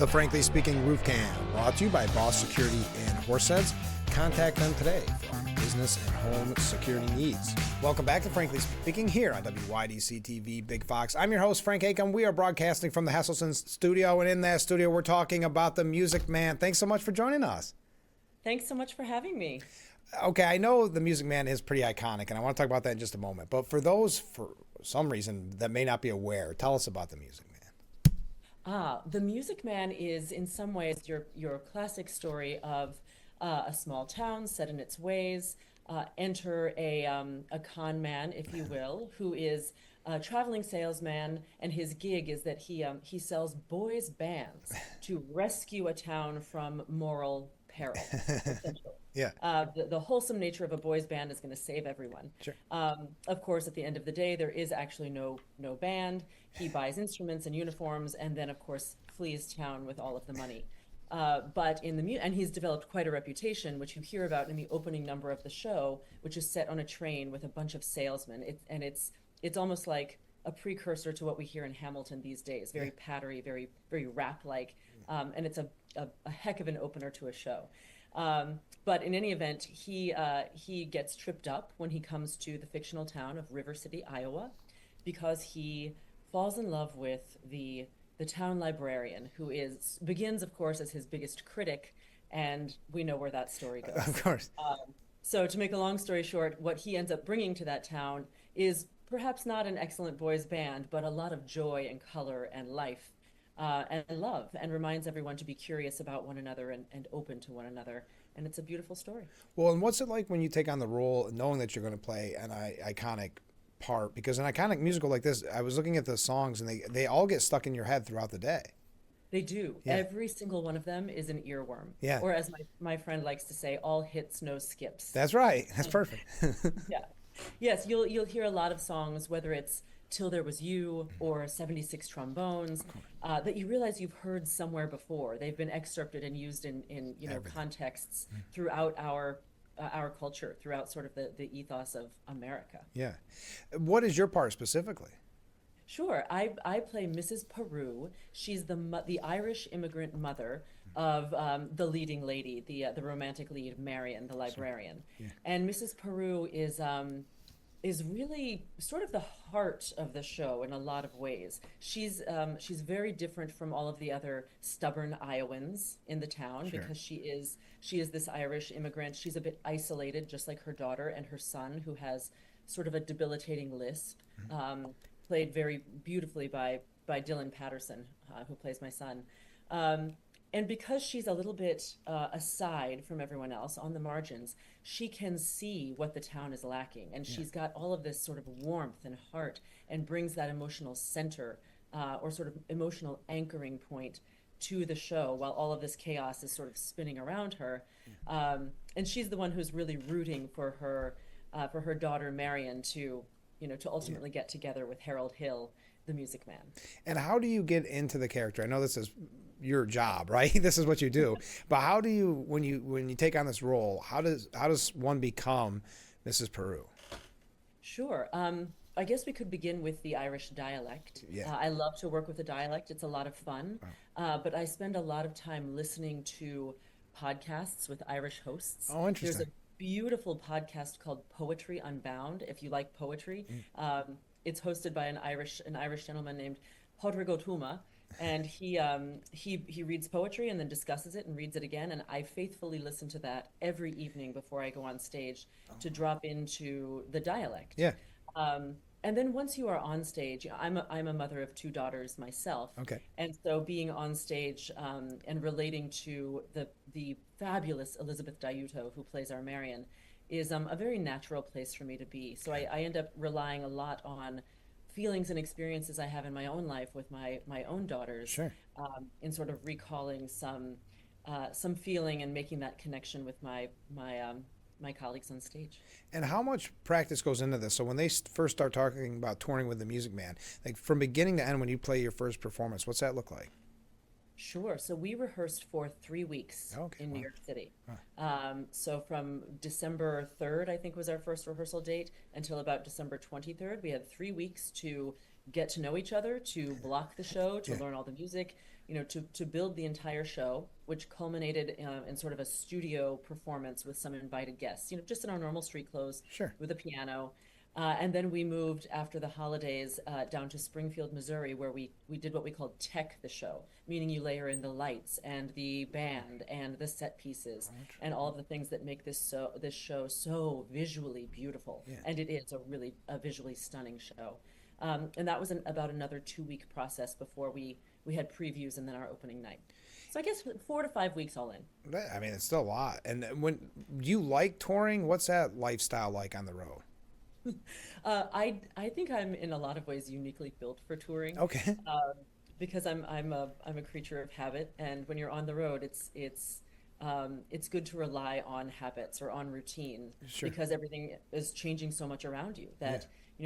The Frankly Speaking Roof Cam, brought to you by Boss Security in Horseheads. Contact them today for business and home security needs. Welcome back to Frankly Speaking here on WYDC TV Big Fox. I'm your host, Frank Acomb. We are broadcasting from the Hesselson studio, and in that studio, we're talking about the Music Man. Thanks so much for joining us. Thanks so much for having me. Okay, I know the Music Man is pretty iconic, and I want to talk about that in just a moment. But for those, for some reason, that may not be aware, tell us about the Music Man. The Music Man is, in some ways, your classic story of a small town set in its ways. Enter a con man, if you will, who is a traveling salesman, and his gig is that he sells boys' bands to rescue a town from moral peril, essentially. Yeah. The wholesome nature of a boys' band is going to save everyone. Sure. Of course, at the end of the day, there is actually no band. He buys instruments and uniforms, and then, of course, flees town with all of the money. But and he's developed quite a reputation, which you hear about in the opening number of the show, which is set on a train with a bunch of salesmen. It's almost like a precursor to what we hear in Hamilton these days. Very pattery, very very rap-like, and it's a heck of an opener to a show. But in any event, he gets tripped up when he comes to the fictional town of River City, Iowa, because he falls in love with the town librarian, who begins, of course, as his biggest critic, and we know where that story goes. Of course. So to make a long story short, what he ends up bringing to that town is perhaps not an excellent boys' band, but a lot of joy and color and life and love, and reminds everyone to be curious about one another and open to one another. And it's a beautiful story. Well, and what's it like when you take on the role, knowing that you're going to play an iconic part? Because an iconic musical like this, I was looking at the songs, and they all get stuck in your head throughout the day. They do. Yeah. Every single one of them is an earworm. Yeah. Or as my friend likes to say, all hits, no skips. That's right. That's perfect. Yeah. Yes, you'll hear a lot of songs, whether it's Till There Was You or 76 Trombones, that you realize you've heard somewhere before. They've been excerpted and used in contexts throughout our culture, throughout sort of the ethos of America. Yeah. What is your part specifically? Sure. I play Mrs. Peru. She's the Irish immigrant mother of the leading lady, the romantic lead, Marion, the librarian. Sure. Yeah. And Mrs. Peru is really sort of the heart of the show in a lot of ways. She's very different from all of the other stubborn Iowans in the town. Sure. Because she is this Irish immigrant. She's a bit isolated, just like her daughter and her son, who has sort of a debilitating lisp, played very beautifully by Dylan Patterson, who plays my son. And because she's a little bit aside from everyone else, on the margins, she can see what the town is lacking. And she's got all of this sort of warmth and heart, and brings that emotional center or sort of emotional anchoring point to the show, while all of this chaos is sort of spinning around her. And she's the one who's really rooting for her daughter Marion to ultimately get together with Harold Hill, the Music Man. And how do you get into the character? I know this is your job, right? This is what you do. But how do you, when you take on this role, how does one become Mrs. Peru? Sure. I guess we could begin with the Irish dialect. Yeah. I love to work with the dialect. It's a lot of fun. But I spend a lot of time listening to podcasts with Irish hosts. Oh, interesting. There's a beautiful podcast called Poetry Unbound, if you like poetry. It's hosted by an Irish gentleman named Rodrigo Tuma, and he reads poetry and then discusses it and reads it again, and I faithfully listen to that every evening before I go on stage to drop into the dialect. Yeah. And then once you are on stage, I'm a mother of two daughters myself. Okay. And so being on stage and relating to the fabulous Elizabeth Diuto, who plays our Marion, is a very natural place for me to be. So I end up relying a lot on feelings and experiences I have in my own life with my own daughters. Sure. In sort of recalling some feeling and making that connection with my colleagues on stage. And how much practice goes into this? So when they first start talking about touring with the Music Man, like from beginning to end, when you play your first performance, what's that look like? Sure. So we rehearsed for 3 weeks in New York City. So from December 3rd, I think was our first rehearsal date, until about December 23rd, we had 3 weeks to get to know each other, to block the show, to Yeah. learn all the music, to build the entire show, which culminated in sort of a studio performance with some invited guests, just in our normal street clothes Sure. with a piano. And then we moved after the holidays down to Springfield, Missouri, where we did what we called tech the show, meaning you layer in the lights and the band and the set pieces and all of the things that make this show so visually beautiful. Yeah. And it is a visually stunning show. And that was about another 2 week process before we had previews and then our opening night. So I guess 4 to 5 weeks all in. I mean, it's still a lot. And when you like touring, what's that lifestyle like on the road? I think I'm in a lot of ways uniquely built for touring. Okay. Because I'm a creature of habit, and when you're on the road, it's good to rely on habits or on routine Sure. because everything is changing so much around you that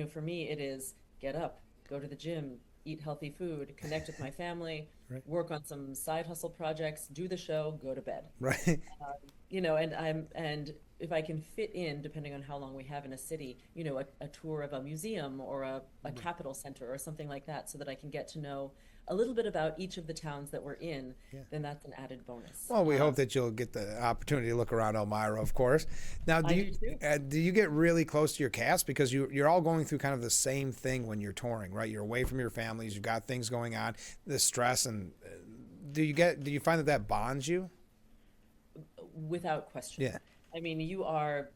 for me it is get up, go to the gym, eat healthy food, connect with my family, Right. work on some side hustle projects, do the show, go to bed. Right. And if I can fit in, depending on how long we have in a city, a tour of a museum or a capital center or something like that, so that I can get to know a little bit about each of the towns that we're in, then that's an added bonus. Well, we hope that you'll get the opportunity to look around Elmira, of course. Now, do too. Do you get really close to your cast because you're all going through kind of the same thing when you're touring, right? You're away from your families, you've got things going on, the stress, and do you find that bonds you? Without question. Yeah. I mean, you are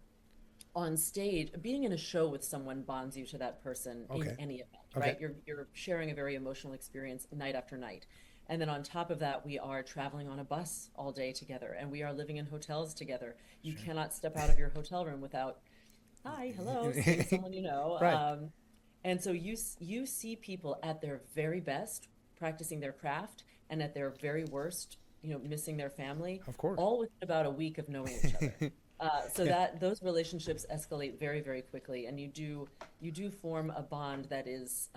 on stage, being in a show with someone bonds you to that person Okay. in any event, Okay. right? You're sharing a very emotional experience night after night. And then on top of that, we are traveling on a bus all day together, and we are living in hotels together. You cannot step out of your hotel room without, hi, hello, seeing someone you know. Right. And so you see people at their very best practicing their craft, and at their very worst, missing their family. Of course. All within about a week of knowing each other. So that those relationships escalate very, very quickly, and you do form a bond that is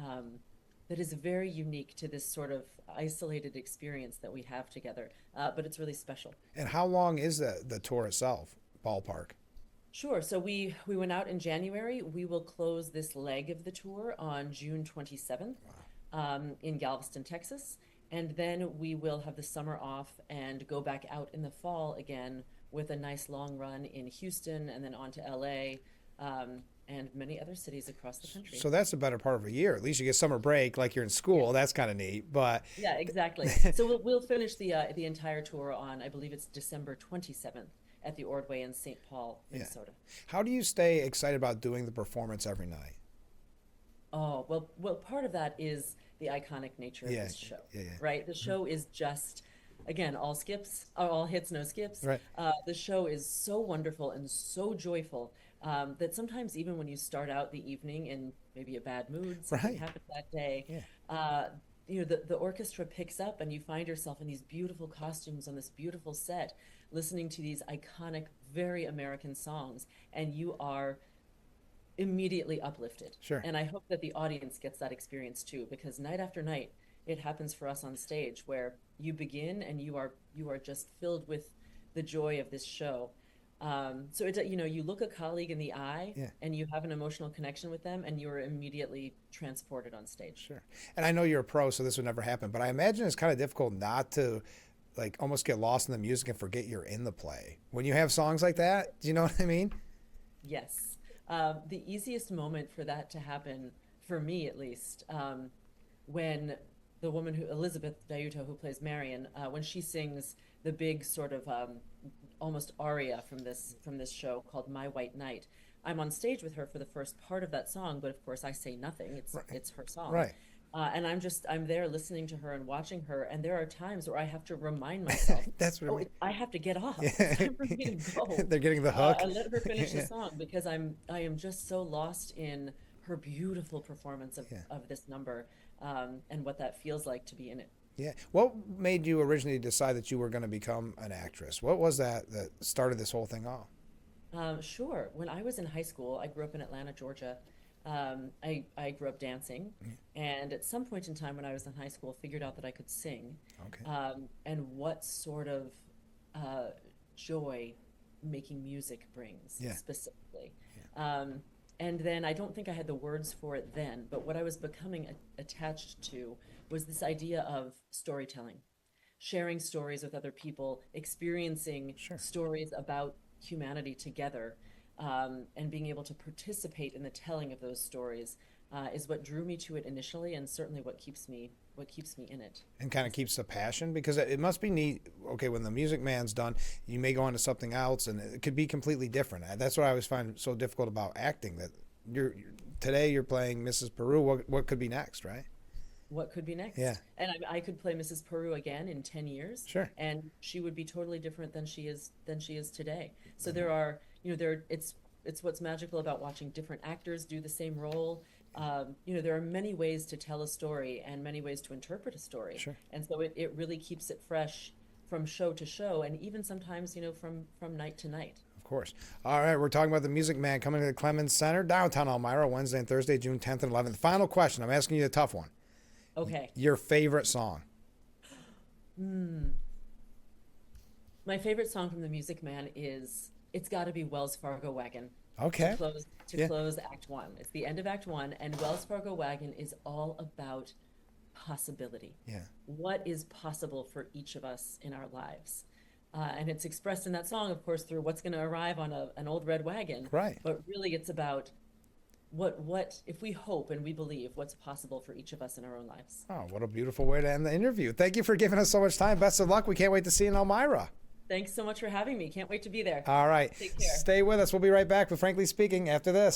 very unique to this sort of isolated experience that we have together. But it's really special. And how long is the tour itself, ballpark? Sure. So we went out in January. We will close this leg of the tour on June 27th in Galveston, Texas. And then we will have the summer off and go back out in the fall again with a nice long run in Houston and then on to LA and many other cities across the country. So that's the better part of a year. At least you get summer break like you're in school. That's kind of neat. But yeah, exactly. So we'll finish the entire tour on, I believe it's December 27th at the Ordway in St. Paul, Minnesota. How do you stay excited about doing the performance every night? Oh, well, part of that is the iconic nature of this show, right? The show is just, again, all hits, no skips. Right. The show is so wonderful and so joyful that sometimes even when you start out the evening in maybe a bad mood, something happened that day, the orchestra picks up and you find yourself in these beautiful costumes on this beautiful set, listening to these iconic, very American songs, and you are immediately uplifted. Sure. And I hope that the audience gets that experience too, because night after night, it happens for us on stage where you begin and you are just filled with the joy of this show. So you look a colleague in the eye and you have an emotional connection with them and you're immediately transported on stage. Sure. And I know you're a pro, so this would never happen, but I imagine it's kind of difficult not to like almost get lost in the music and forget you're in the play. When you have songs like that, do you know what I mean? Yes. The easiest moment for that to happen, for me at least, when the woman Elizabeth Dayuto, who plays Marion, when she sings the big sort of almost aria from this show called My White Knight, I'm on stage with her for the first part of that song, but of course I say nothing. It's her song. Right. And I'm there listening to her and watching her, and there are times where I have to remind myself, That's what I have to get off. It's time for me to go. They're getting the hook. I let her finish the song because I am just so lost in her beautiful performance of this number and what that feels like to be in it. Yeah. What made you originally decide that you were going to become an actress? What was that started this whole thing off? Sure. When I was in high school, I grew up in Atlanta, Georgia. I grew up dancing, and at some point in time when I was in high school, figured out that I could sing. Okay. And what sort of joy making music brings specifically. And then I don't think I had the words for it then, but what I was becoming attached to was this idea of storytelling, sharing stories with other people, experiencing stories about humanity together, and being able to participate in the telling of those stories is what drew me to it initially, and certainly what keeps me in it. And kind of keeps the passion, because it must be neat. Okay, when the Music Man's done, you may go on to something else, and it could be completely different. That's what I always find so difficult about acting. That today you're playing Mrs. Peru. What could be next, right? What could be next? Yeah. And I could play Mrs. Peru again in 10 years. Sure. And she would be totally different than she is today. So there are, it's what's magical about watching different actors do the same role. There are many ways to tell a story and many ways to interpret a story. Sure. And so it really keeps it fresh from show to show, and even sometimes, from night to night. Of course. All right, we're talking about the Music Man coming to the Clemens Center, downtown Elmira, Wednesday and Thursday, June 10th and 11th. Final question. I'm asking you a tough one. Okay. Your favorite song? My favorite song from the Music Man it's got to be Wells Fargo Wagon. Okay. To close Act One. It's the end of Act One, and Wells Fargo Wagon is all about possibility. Yeah. What is possible for each of us in our lives? And it's expressed in that song, of course, through what's going to arrive on an old red wagon. Right. But really, it's about what if we hope and we believe what's possible for each of us in our own lives. Oh, what a beautiful way to end the interview. Thank you for giving us so much time. Best of luck. We can't wait to see you in Elmira. Thanks so much for having me. Can't wait to be there. All right. Take care. Stay with us. We'll be right back with Frankly Speaking after this.